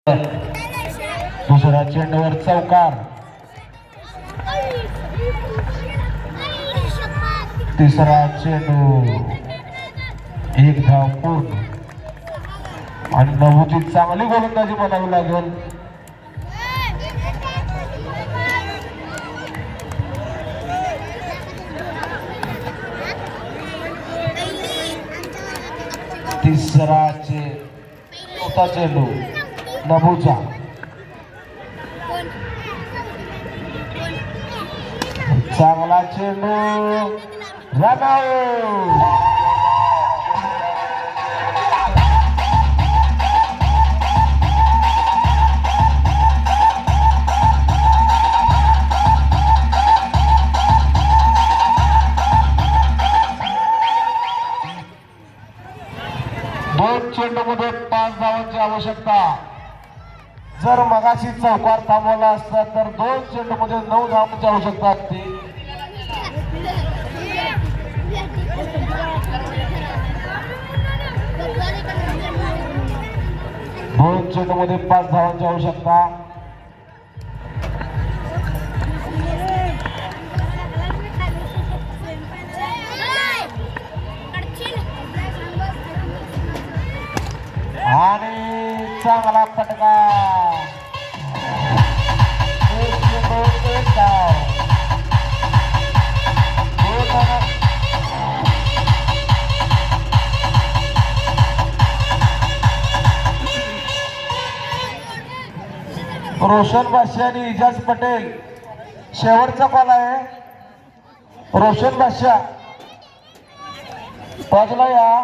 दुसऱ्या चेंडूवर चौकार, तिसरा चेंडू, एक धाव पूर्ण आणि नवूची चांगली गोलंदाजी म्हणावी लागेल. तिसरा चौथा चेंडू नभूचा, चांगला चेंडू, रन आउट. दोन चेंडूमध्ये 5 धावांची आवश्यकता. जर मगाशी चौकार थांबवला असता तर 2 चेंडूमध्ये 9 धावांची आवश्यकता असते. दोन चेंडूमध्ये 5 धावांची आवश्यकता. आणि चांगला फटका, रोशन बादशाह आणि इजाज पटेल शेवटचा कॉल आहे. रोशन बादशाह टॉचला या,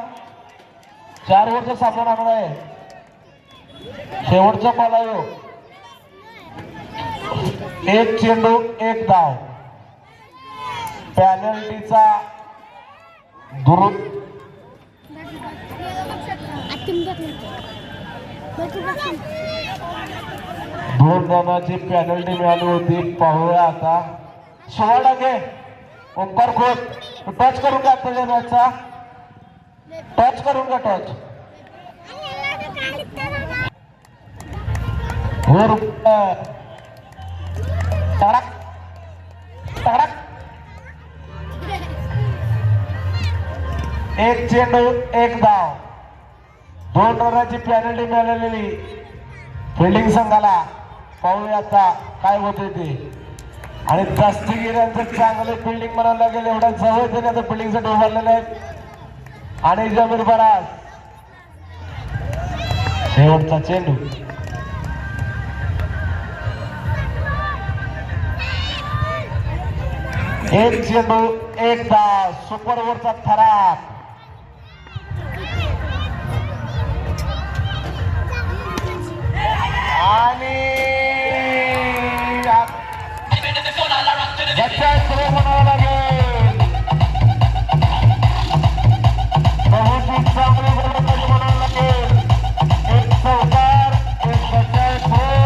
4 ओव्हरचा सामना लागणार आहे. शेवटचा कॉल आहे. एक चेंडू एक धाव, पॅनल्टीचा दोन रनाची पॅनल्टी मिळाली होती. पाहूया आता. 16 टक्के ओंकार खोत टच करून का आपल्या मॅचचा, टच करून का, टच तडक तडक. एक चेंडू एक धाव, 2 रनाची पॅनल्टी मिळालेली फिल्डिंग संघाला. पाहूया आता काय होते ते. आणि दस्तगिऱ्यांचं चांगले फिल्डिंग म्हणावं लागेल. एवढ्या जवळ तरी आता फिल्डिंगसाठी उभारलेले आहेत. आणि जमीर बरास शेवटचा चेंडू, एक चेंडू एक धाव, सुपर ओव्हरचा थरार.